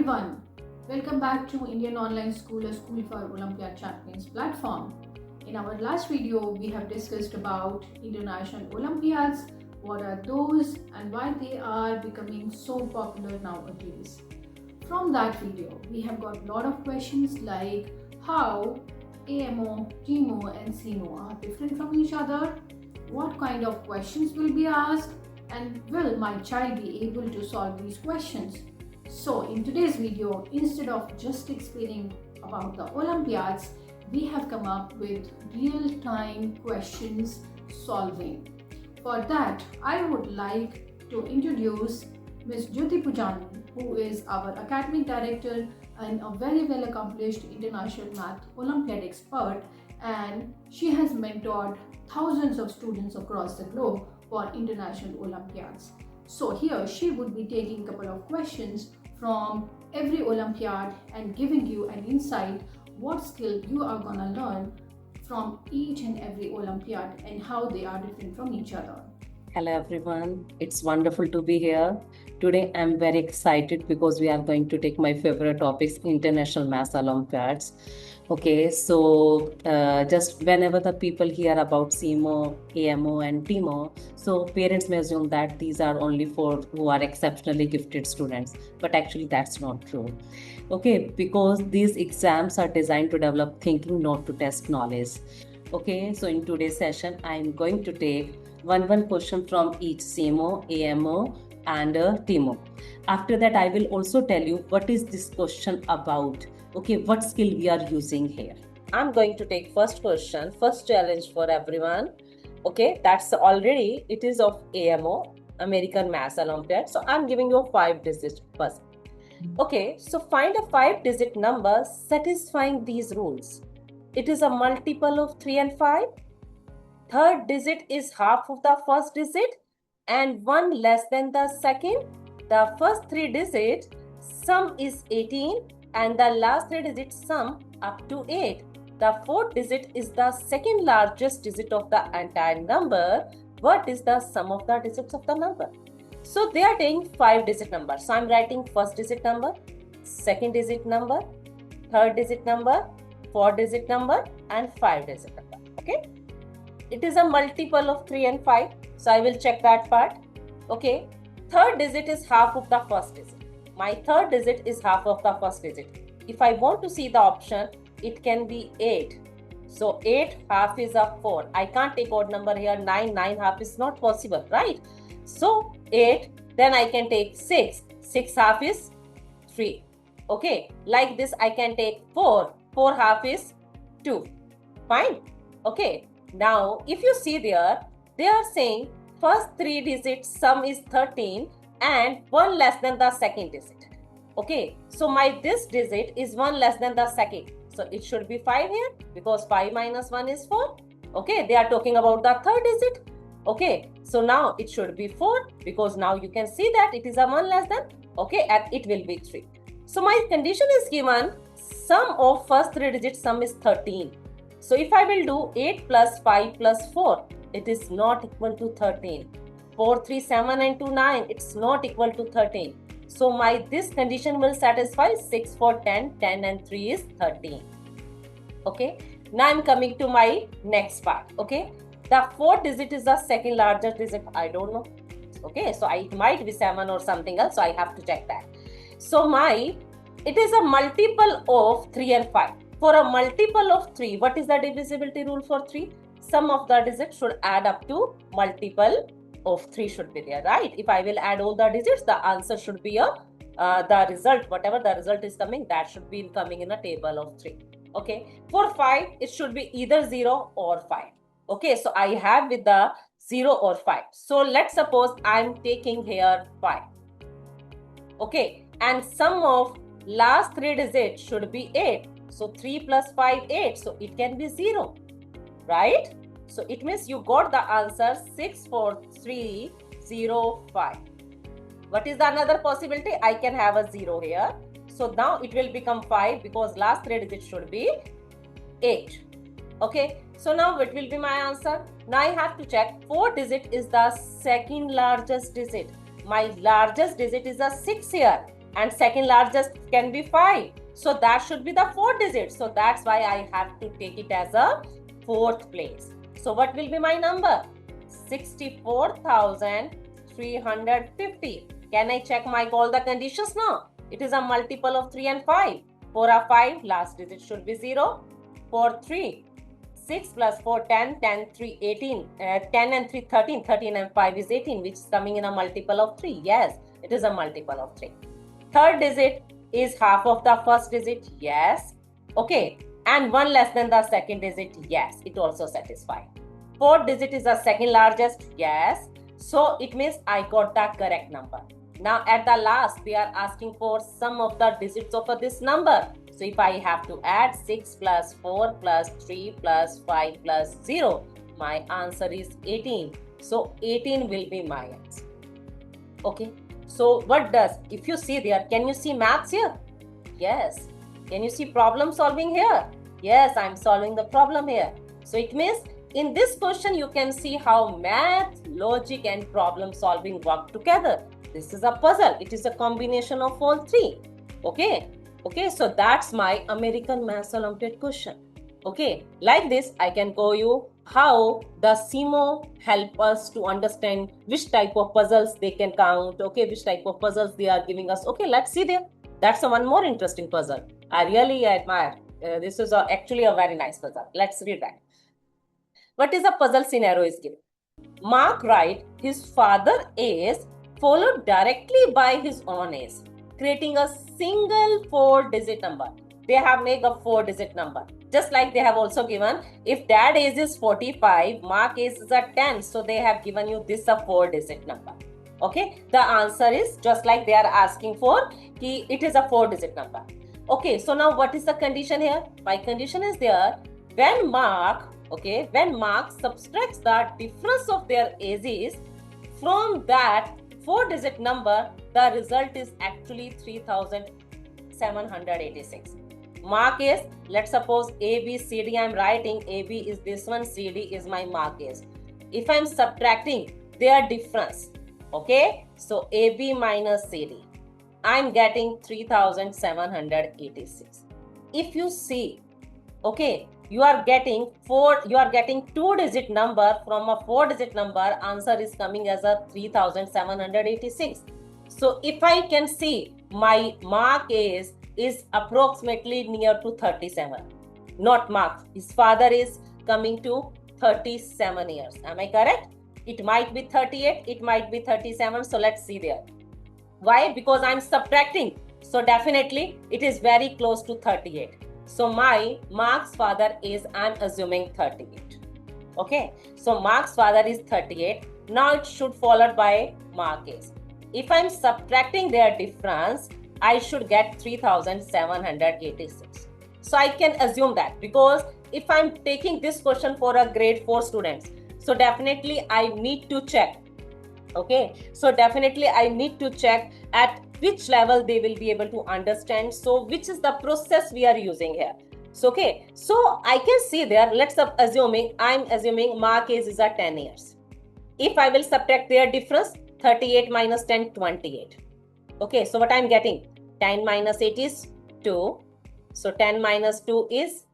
everyone, welcome back to Indian Online School, a school for Olympiad champions platform. In our last video, we have discussed about international Olympiads, what are those and why they are becoming so popular nowadays. From that video, we have got a lot of questions like how AMO, TMO and CMO are different from each other, what kind of questions will be asked, and will my child be able to solve these questions? So in today's video, instead of just explaining about the Olympiads, we have come up with real-time questions solving. For that, I would like to introduce Ms. Jyoti Pujani, who is our academic director and a very well accomplished international math Olympiad expert, and she has mentored thousands of students across the globe for international Olympiads. So here she would be taking a couple of questions from every Olympiad and giving you an insight what skill you are gonna learn from each and every Olympiad and how they are different from each other. Hello everyone, it's wonderful to be here. Today I'm very excited because we are going to take my favorite topics, International Maths Olympiads. Okay, so just whenever the people hear about CMO, AMO and TMO, so parents may assume that these are only for who are exceptionally gifted students, but actually that's not true. Okay, because these exams are designed to develop thinking, not to test knowledge. Okay, so in today's session, I'm going to take one question from each CMO, AMO and TMO. After that, I will also tell you what is this question about. Okay, what skill we are using here. I'm going to take first question, first challenge for everyone. Okay, that's already, it is of AMO, American Maths Olympiad. So I'm giving you a 5-digit puzzle. Okay, so find a 5-digit number satisfying these rules. It is a multiple of 3 and 5. Third digit is half of the first digit and one less than the second. The first 3 digits sum is 18 and the last 3 digits sum up to 8. The fourth digit is the second largest digit of the entire number. What is the sum of the digits of the number? So they are taking 5-digit number. So I'm writing first digit number, second digit number, third digit number, 4-digit number and 5-digit number. Okay. It is a multiple of 3 and 5. So I will check that part. Okay. Third digit is half of the first digit. My third digit is half of the first digit. If I want to see the option, it can be 8. So 8 half is a 4. I can't take odd number here. 9 half is not possible, right? So 8, then I can take 6. 6 half is 3. Okay. Like this, I can take 4. 4 half is 2. Fine. Okay. Now, if you see there, they are saying first 3 digits sum is 13 and 1 less than the second digit. Okay, so my this digit is 1 less than the second. So it should be 5 here because 5 minus 1 is 4. Okay, they are talking about the third digit. Okay, so now it should be 4 because now you can see that it is a 1 less than. Okay, and it will be 3. So my condition is given sum of first 3 digits sum is 13. So if I will do 8 plus 5 plus 4, it is not equal to 13. 4, 3, 7 and 2, 9, it's not equal to 13. So my this condition will satisfy 6, 4, 10, 10 and 3 is 13. Okay. Now I'm coming to my next part. Okay. The fourth digit is the second largest digit. I don't know. Okay. So it might be 7 or something else. So I have to check that. So it is a multiple of 3 and 5. For a multiple of 3, what is the divisibility rule for 3? Sum of the digits should add up to multiple of 3 should be there, right? If I will add all the digits, the answer should be the result, whatever the result is coming, that should be coming in a table of 3. Okay. For 5, it should be either 0 or 5. Okay. So I have with the 0 or 5. So let's suppose I'm taking here 5. Okay. And sum of last 3 digits should be 8. So 3 plus 5, 8. So it can be 0, right? So it means you got the answer 64305. What is the another possibility? I can have a 0 here. So now it will become 5 because last 3 digits should be 8. Okay. So now what will be my answer? Now I have to check 4 digit is the second largest digit. My largest digit is a 6 here. and second largest can be 5. So that should be the 4th digit. So that's why I have to take it as a 4th place. So what will be my number? 64,350. Can I check all the conditions now? It is a multiple of 3 and 5. 4 are 5, last digit should be 0. 4, 3. 6 plus 4, 10, 10, 3, 18. 10 and 3, 13. 13 and 5 is 18, which is coming in a multiple of 3. Yes, it is a multiple of 3. Third digit is half of the first digit. Yes. Okay. And 1 less than the second digit. Yes, it also satisfies. Fourth digit is the second largest. Yes. So it means I got the correct number. Now at the last, they are asking for sum of the digits of this number. So if I have to add 6 plus 4 plus 3 plus 5 plus 0, my answer is 18. So 18 will be my answer. Okay. So what does, if you see there, can you see maths here? Yes. Can you see problem solving here? Yes, I'm solving the problem here. So it means in this question, you can see how math, logic and problem solving work together. This is a puzzle. It is a combination of all three. Okay. Okay. So that's my American Maths Olympiad question. Okay. Like this, I can go you how the CIMO help us to understand which type of puzzles they can count. Okay. Which type of puzzles they are giving us. Okay. Let's see there. That's one more interesting puzzle. I really admire. This is actually a very nice puzzle. Let's read that. What is the puzzle scenario is given? Mark write his father is followed directly by his own age, creating a single 4-digit number. They have made a 4-digit number. Just like they have also given, if dad age is 45, Mark age is at 10. So they have given you this a 4-digit number. Okay, the answer is just like they are asking for, it is a 4-digit number. Okay, so now what is the condition here? My condition is there, when Mark subtracts the difference of their ages from that 4-digit number, the result is actually 3,786. Mark is, let's suppose A, B, C, D, I'm writing A, B is this one, C, D is my mark is. If I'm subtracting their difference, okay, so A, B minus C, D, I'm getting 3,786. If you see, okay, you are getting 2-digit number from a 4-digit number, answer is coming as a 3,786. So if I can see my mark is approximately near to 37, not Mark, his father is coming to 37 years. Am I correct? It might be 38, it might be 37. So let's see there. Why? Because I'm subtracting. So definitely it is very close to 38. So my Mark's father is, I'm assuming 38. Okay. So Mark's father is 38. Now it should followed by Mark is. If I'm subtracting their difference, I should get 3,786. So I can assume that, because if I'm taking this question for a grade 4 students, so definitely I need to check. Okay, so definitely I need to check at which level they will be able to understand. So which is the process we are using here. So okay, so I can see there, I'm assuming Mark age is at 10 years. If I will subtract their difference, 38 minus 10, 28. Okay, so what I'm getting? 10 minus 8 is 2. So 10 minus 2 is,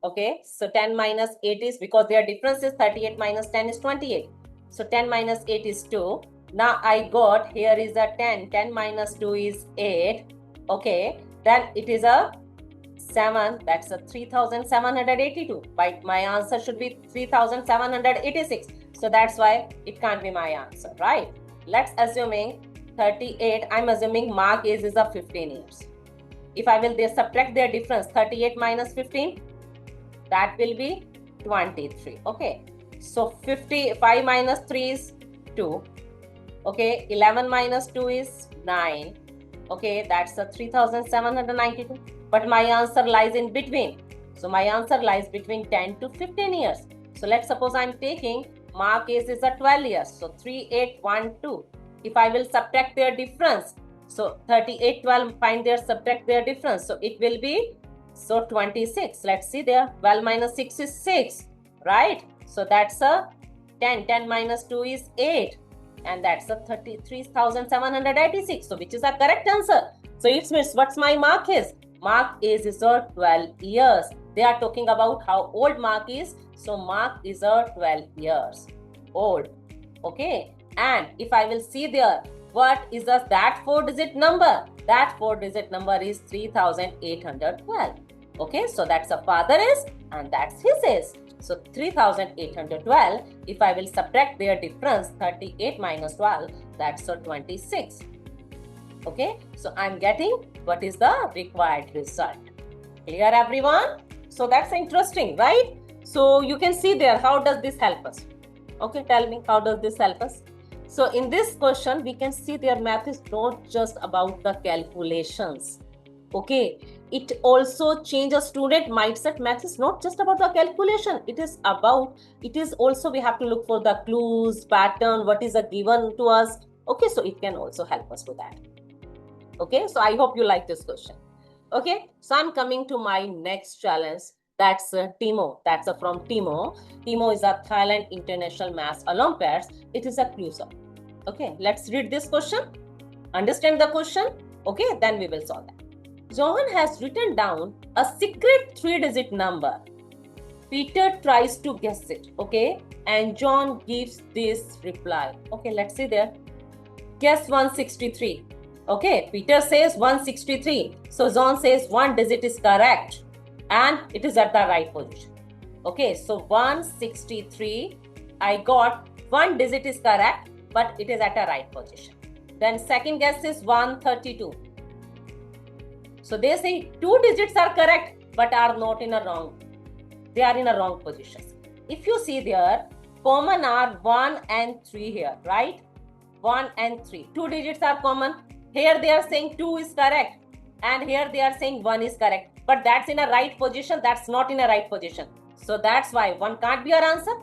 okay, so 10 minus 8 is, because their difference is 38 minus 10 is 28. So 10 minus 8 is 2. Now I got, here is a 10. 10 minus 2 is 8. Okay, then it is a 7. That's a 3,782. But my answer should be 3,786. So that's why it can't be my answer, right? Let's assuming 38. I'm assuming Mark age is a 15 years. If I will subtract their difference, 38 minus 15, that will be 23. Okay. So 5 minus 3 is 2. Okay. 11 minus 2 is 9. Okay. That's a 3,792. But my answer lies in between. So my answer lies between 10 to 15 years. So let's suppose I'm taking Mark age is a 12 years. So 3812. If I will subtract their difference, so 38, 12, subtract their difference. So it will be, so 26. Let's see there. 12 minus 6 is 6, right? So that's a 10. 10 minus 2 is 8. and that's a 33,786. So which is our correct answer? So it means what's my mark is? Mark is a 12 years. They are talking about how old Mark is. So Mark is a 12 years old. Okay. And if I will see there, what is that 4-digit number? That 4-digit number is 3,812. Okay. So that's a father is and that's his is. So 3,812. If I will subtract their difference, 38 minus 12, that's a 26. Okay, so I'm getting what is the required result. Clear, everyone? So that's interesting, right? So you can see there, how does this help us? Okay, tell me, how does this help us? So in this question, we can see their math is not just about the calculations. Okay, it also changes student mindset. Math is not just about the calculation. It is also we have to look for the clues, pattern, what is given to us. Okay, so it can also help us with that. Okay, so I hope you like this question. Okay, so I'm coming to my next challenge. That's Timo. That's from Timo. Timo is a Thailand International Maths Olympiads. It is a cruiser. Okay, let's read this question. Understand the question. Okay, then we will solve that. John has written down a secret 3-digit number. Peter tries to guess it. Okay, and John gives this reply. Okay, let's see there. Guess 163. Okay, Peter says 163. So John says 1 digit is correct and it is at the right position. Okay, so 163, I got 1 digit is correct, but it is at a right position. Then second guess is 132. So they say 2 digits are correct, but are not in a wrong. They are in a wrong position. If you see there, common are 1 and 3 here, right? 1 and 3. 2 digits are common. Here they are saying 2 is correct and here they are saying 1 is correct. But that's in a right position. That's not in a right position. So that's why 1 can't be our answer,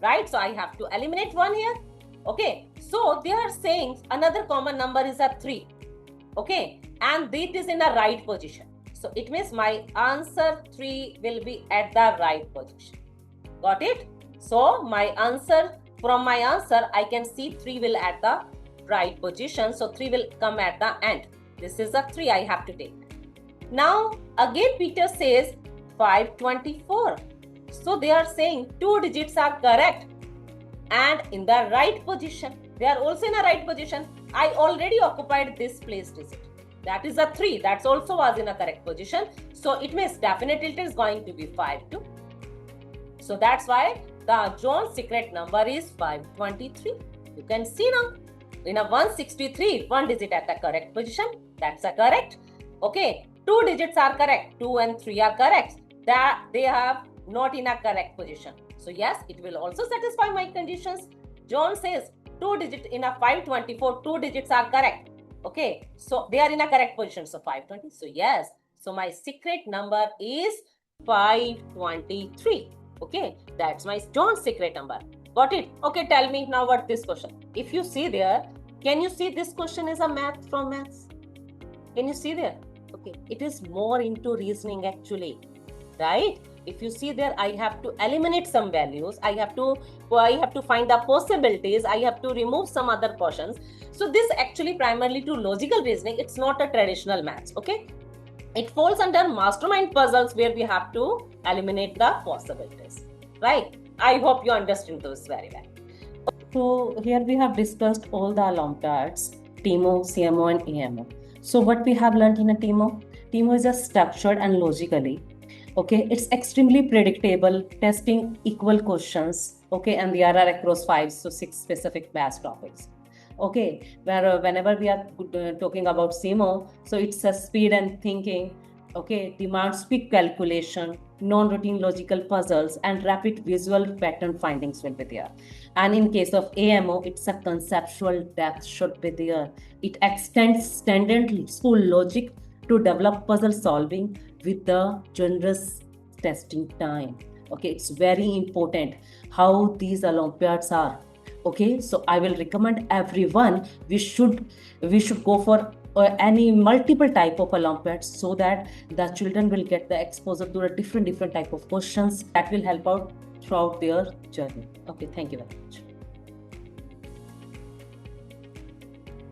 right? So I have to eliminate 1 here. Okay. So they are saying another common number is a 3. Okay. And it is in a right position. So it means my answer 3 will be at the right position. Got it? So my answer, from my answer, I can see 3 will at the right position. So 3 will come at the end. This is a 3 I have to take. Now again Peter says 524. So they are saying 2 digits are correct and in the right position. They are also in a right position. I already occupied this place digit. That is a 3. That's also was in a correct position. So it means definitely it is going to be 52. So that's why the John's secret number is 523. You can see now. In a 163, 1 digit at the correct position. That's a correct. Okay. 2 digits are correct. 2 and 3 are correct. That they have not in a correct position. So yes, it will also satisfy my conditions. John says 2 digits in a 524, 2 digits are correct. Okay. So they are in a correct position. So 520. So yes. So my secret number is 523. Okay. That's my John's secret number. Got it? Okay, tell me now what this question. If you see there, can you see this question is a math from maths? Can you see there? Okay, it is more into reasoning actually, right? If you see there, I have to eliminate some values. I have to find the possibilities. I have to remove some other portions. So this actually primarily to logical reasoning. It's not a traditional maths. Okay, it falls under mastermind puzzles where we have to eliminate the possibilities, right? I hope you understand those very well. So here we have discussed all the Olympiads, TIMO, CMO and AMO. So what we have learned in a TIMO? TIMO is just structured and logically. Okay, it's extremely predictable, testing equal questions. Okay, and they are across 5 to 6 specific math topics. Okay, where whenever we are talking about CMO, so it's a speed and thinking. Okay, demands quick calculation, non-routine logical puzzles, and rapid visual pattern findings will be there. And in case of AMO, it's a conceptual depth should be there. It extends standard school logic to develop puzzle solving with the generous testing time. Okay, it's very important how these Olympiads are. Okay, so I will recommend everyone we should go for any multiple type of Olympiads so that the children will get the exposure to a different type of questions that will help out throughout their journey. Okay, thank you very much.